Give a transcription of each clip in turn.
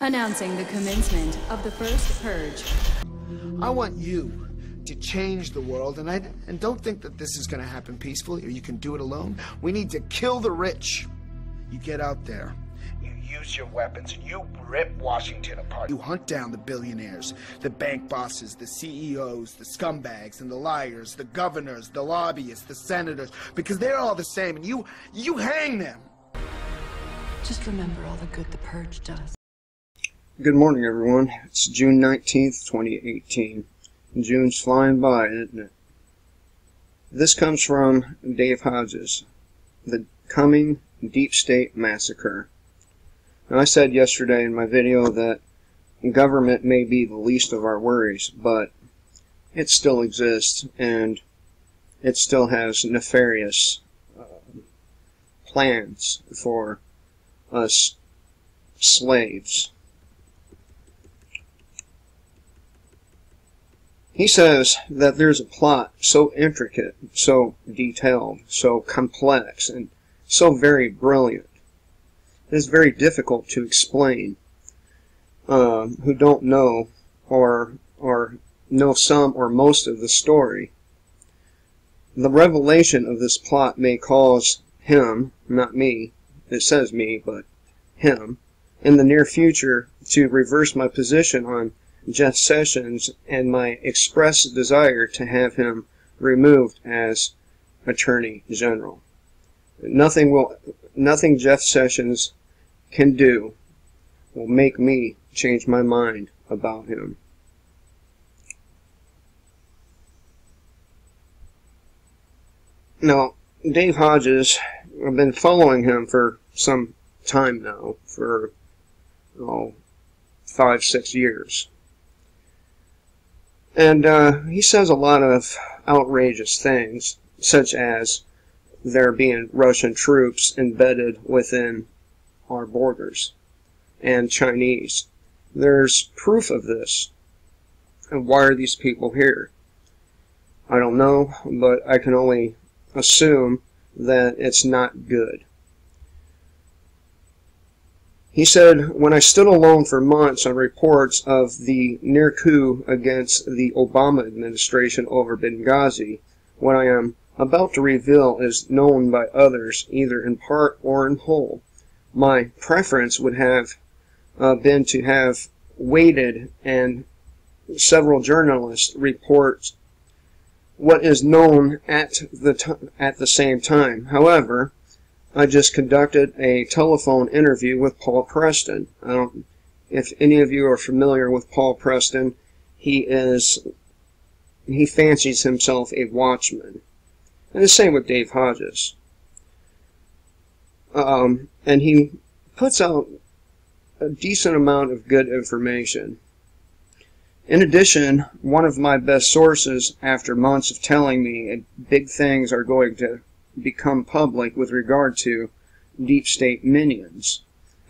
Announcing the commencement of the first purge. I want you to change the world, and don't think that this is going to happen peacefully or you can do it alone. We need to kill the rich. You get out there, you use your weapons, and you rip Washington apart. You hunt down the billionaires, the bank bosses, the CEOs, the scumbags, and the liars, the governors, the lobbyists, the senators, because they're all the same, and you hang them. Just remember all the good the purge does. Good morning, everyone. It's June 19th, 2018. June's flying by, isn't it? This comes from Dave Hodges, The Coming Deep State Massacre. Now, I said yesterday in my video that government may be the least of our worries, but it still exists, and it still has nefarious plans for us slaves. He says that there's a plot so intricate, so detailed, so complex, and so very brilliant. It is very difficult to explain who don't know or know some or most of the story. The revelation of this plot may cause him, not me, it says me, but him, in the near future to reverse my position on Jeff Sessions and my express desire to have him removed as Attorney General. Nothing Jeff Sessions can do will make me change my mind about him. Now, Dave Hodges, I've been following him for some time now, for 5-6 years. And he says a lot of outrageous things, such as there being Russian troops embedded within our borders, and Chinese. There's proof of this. And why are these people here? I don't know, but I can only assume that it's not good. He said, when I stood alone for months on reports of the near coup against the Obama administration over Benghazi, what I am about to reveal is known by others, either in part or in whole. My preference would have been to have waited and several journalists report what is known at the same time. However, I just conducted a telephone interview with Paul Preston. If any of you are familiar with Paul Preston, he fancies himself a watchman. And the same with Dave Hodges. And he puts out a decent amount of good information. In addition, one of my best sources, after months of telling me big things are going to become public with regard to deep state minions,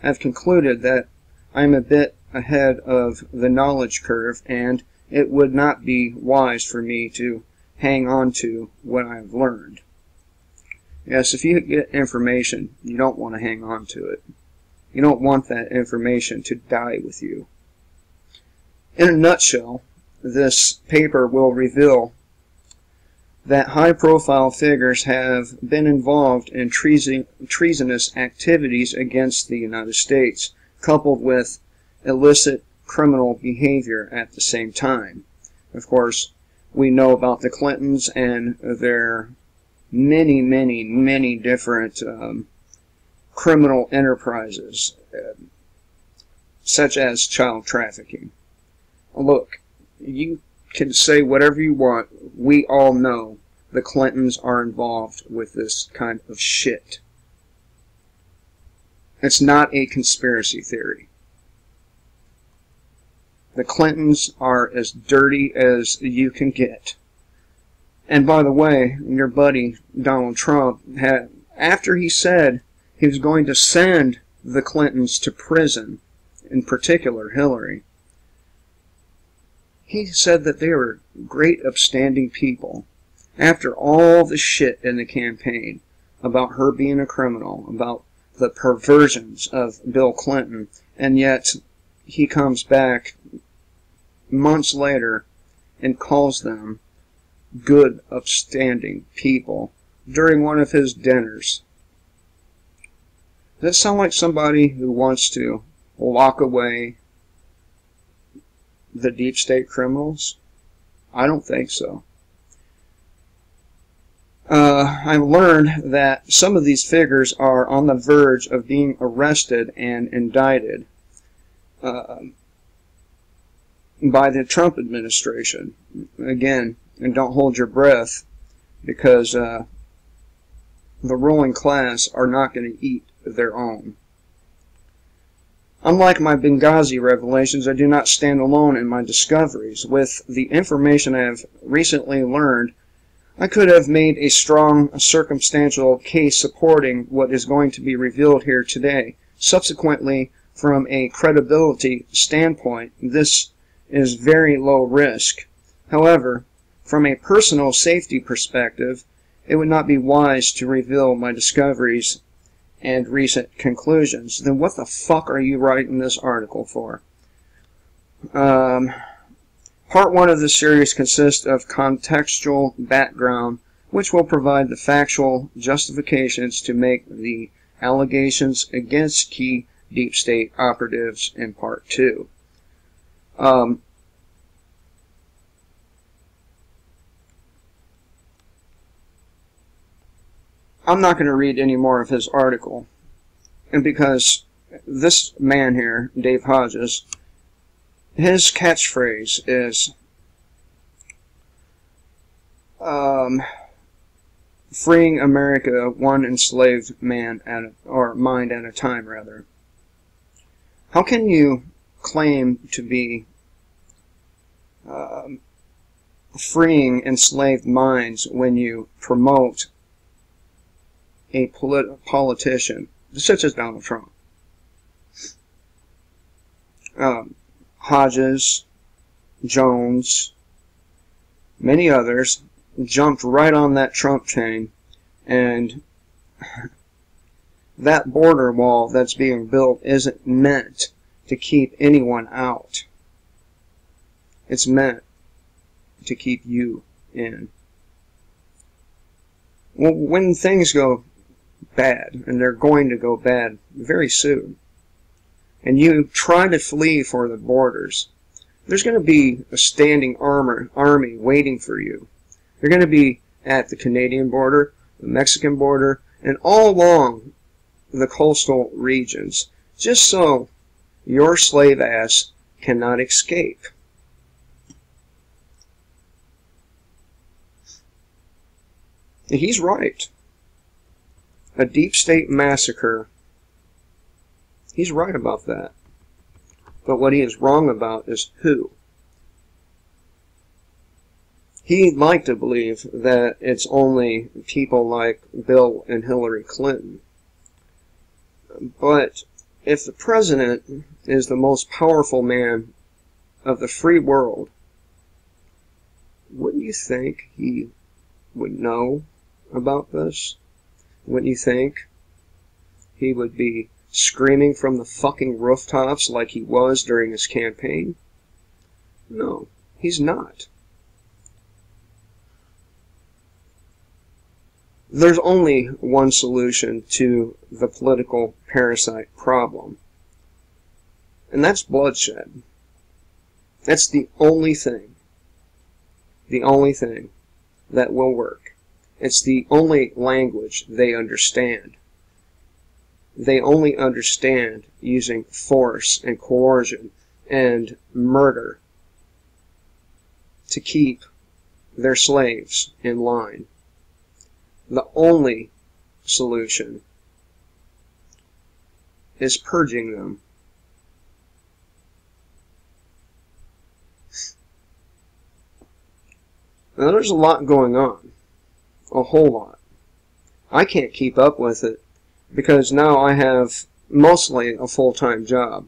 I've concluded that I'm a bit ahead of the knowledge curve, and it would not be wise for me to hang on to what I've learned. Yes, if you get information, you don't want to hang on to it. You don't want that information to die with you. In a nutshell, this paper will reveal that high-profile figures have been involved in treasonous activities against the United States, coupled with illicit criminal behavior at the same time. Of course, we know about the Clintons and their many different criminal enterprises, such as child trafficking. Look, you can say whatever you want. We all know the Clintons are involved with this kind of shit. It's not a conspiracy theory. The Clintons are as dirty as you can get. And by the way, your buddy Donald Trump had, after he said he was going to send the Clintons to prison, in particular Hillary, he said that they were great upstanding people. After all the shit in the campaign about her being a criminal, about the perversions of Bill Clinton, and yet he comes back months later and calls them good, upstanding people during one of his dinners. Does that sound like somebody who wants to lock away the deep state criminals? I don't think so. I've learned that some of these figures are on the verge of being arrested and indicted by the Trump administration. Again, and don't hold your breath, because the ruling class are not going to eat their own. Unlike my Benghazi revelations, I do not stand alone in my discoveries. With the information I have recently learned, I could have made a strong circumstantial case supporting what is going to be revealed here today. Subsequently, from a credibility standpoint, this is very low risk. However, from a personal safety perspective, it would not be wise to reveal my discoveries and recent conclusions. Then what the fuck are you writing this article for? Part 1 of the series consists of contextual background, which will provide the factual justifications to make the allegations against key deep state operatives in Part 2. I'm not going to read any more of his article, and because this man here, Dave Hodges, his catchphrase is freeing America one enslaved man at or mind at a time, rather. How can you claim to be freeing enslaved minds when you promote a politician such as Donald Trump? Hodges, Jones, many others jumped right on that Trump train, and that border wall that's being built isn't meant to keep anyone out. It's meant to keep you in. Well, when things go bad, and they're going to go bad very soon, and you try to flee for the borders, there's going to be a standing army waiting for you. They're going to be at the Canadian border, the Mexican border, and all along the coastal regions, just so your slave ass cannot escape. And he's right. A deep state massacre. He's right about that. But what he is wrong about is who. He'd like to believe that it's only people like Bill and Hillary Clinton. But if the president is the most powerful man of the free world, wouldn't you think he would know about this? Wouldn't you think he would be screaming from the fucking rooftops like he was during his campaign? No, he's not. There's only one solution to the political parasite problem, and that's bloodshed. That's the only thing that will work. It's the only language they understand. They only understand using force and coercion and murder to keep their slaves in line. The only solution is purging them. Now, there's a lot going on. A whole lot. I can't keep up with it because now I have mostly a full-time job.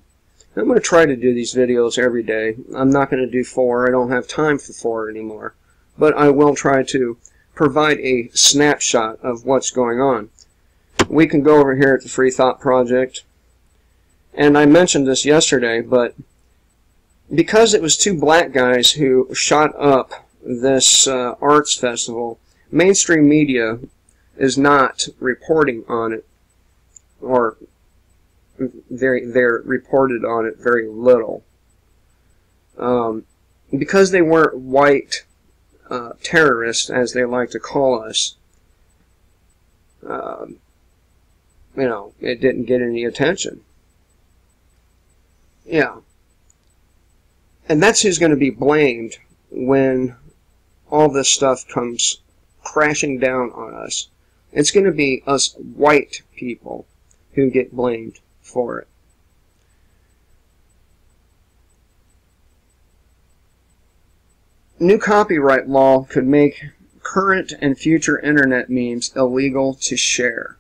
I'm going to try to do these videos every day. I'm not going to do 4. I don't have time for 4 anymore. But I will try to provide a snapshot of what's going on. We can go over here at the Free Thought Project, And I mentioned this yesterday, but because it was two black guys who shot up this arts festival, mainstream media is not reporting on it, or they're reported on it very little. Because they weren't white terrorists, as they like to call us, you know, it didn't get any attention. Yeah. And that's who's going to be blamed when all this stuff comes crashing down on us. It's going to be us white people who get blamed for it. New copyright law could make current and future internet memes illegal to share.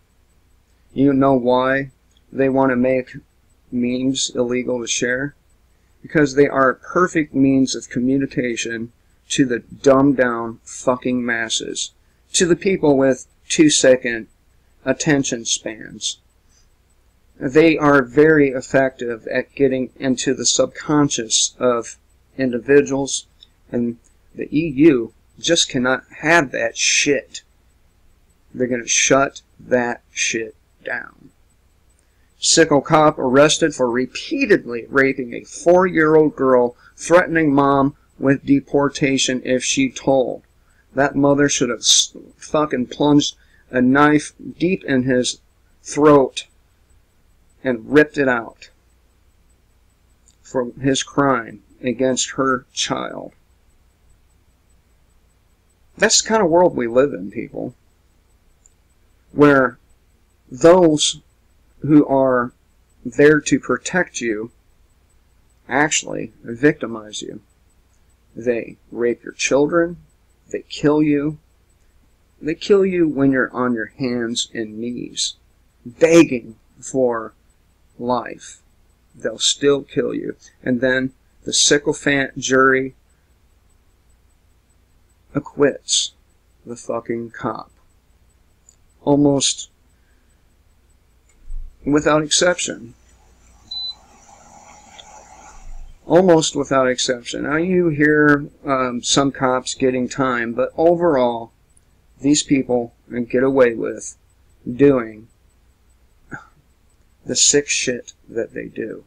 You know why they want to make memes illegal to share? Because they are a perfect means of communication to the dumbed down fucking masses, to the people with 2-second attention spans. They are very effective at getting into the subconscious of individuals, and the EU just cannot have that shit. They're going to shut that shit down. Sicko cop arrested for repeatedly raping a 4-year-old girl, threatening mom with deportation if she told. That mother should have fucking plunged a knife deep in his throat and ripped it out for his crime against her child. That's the kind of world we live in, people, where those who are there to protect you actually victimize you. They rape your children. They kill you. They kill you when you're on your hands and knees, begging for life. They'll still kill you. And then the sycophant jury acquits the fucking cop. Almost without exception. Almost without exception. Now you hear some cops getting time, but overall, these people get away with doing the sick shit that they do.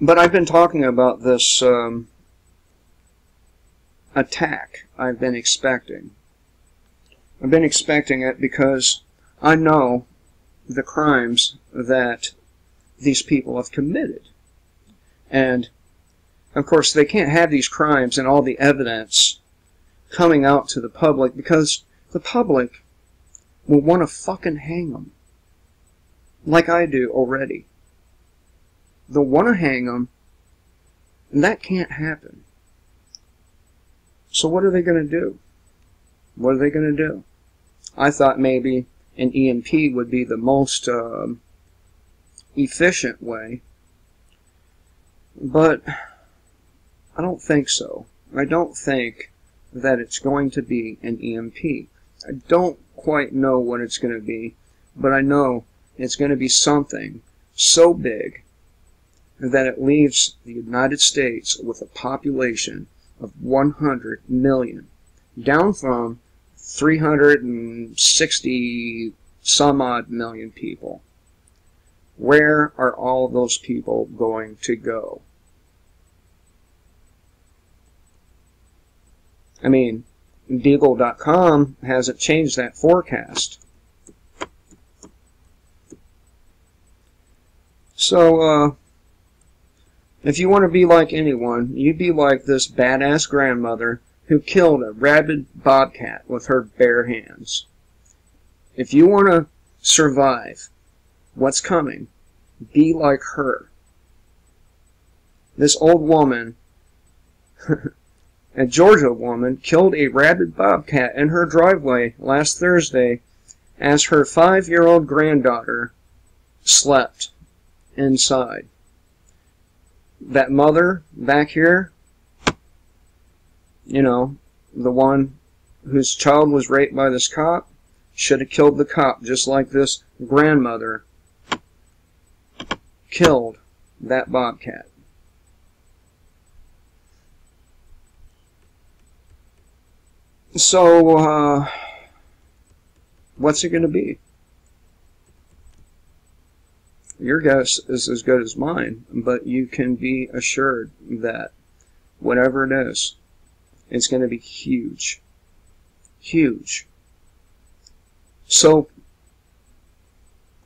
But I've been talking about this attack I've been expecting. I've been expecting it because I know the crimes that these people have committed. And, of course, they can't have these crimes and all the evidence coming out to the public because the public will want to fucking hang them. Like I do already. They'll want to hang them, and that can't happen. So what are they going to do? What are they going to do? I thought maybe an EMP would be the most efficient way, but I don't think so. I don't think that it's going to be an EMP. I don't quite know what it's going to be, but I know it's going to be something so big that it leaves the United States with a population of 100 million, down from 360 some odd million people. Where are all those people going to go? I mean, Deagle.com hasn't changed that forecast. So, if you want to be like anyone, you be like this badass grandmother who killed a rabid bobcat with her bare hands. If you want to survive what's coming, be like her. This old woman, a Georgia woman, killed a rabid bobcat in her driveway last Thursday as her 5-year-old granddaughter slept inside. That mother back here, you know, the one whose child was raped by this cop, should have killed the cop just like this grandmother killed that bobcat. So, what's it going to be? Your guess is as good as mine, but you can be assured that whatever it is, it's going to be huge. Huge. So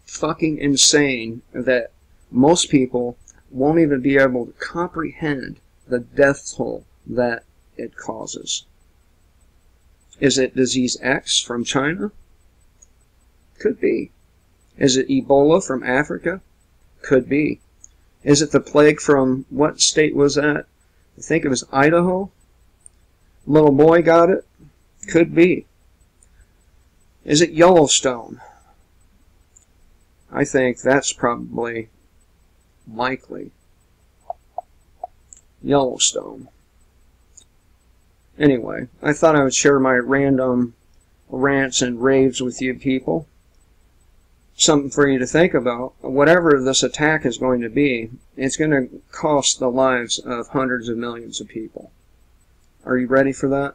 fucking insane that most people won't even be able to comprehend the death toll that it causes. Is it disease X from China? Could be. Is it Ebola from Africa? Could be. Is it the plague from, what state was that? I think it was Idaho. Little boy got it? Could be. Is it Yellowstone? I think that's probably likely. Yellowstone. Anyway, I thought I would share my random rants and raves with you people. Something for you to think about. Whatever this attack is going to be, it's going to cost the lives of hundreds of millions of people. Are you ready for that?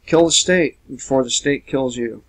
Kill the state before the state kills you.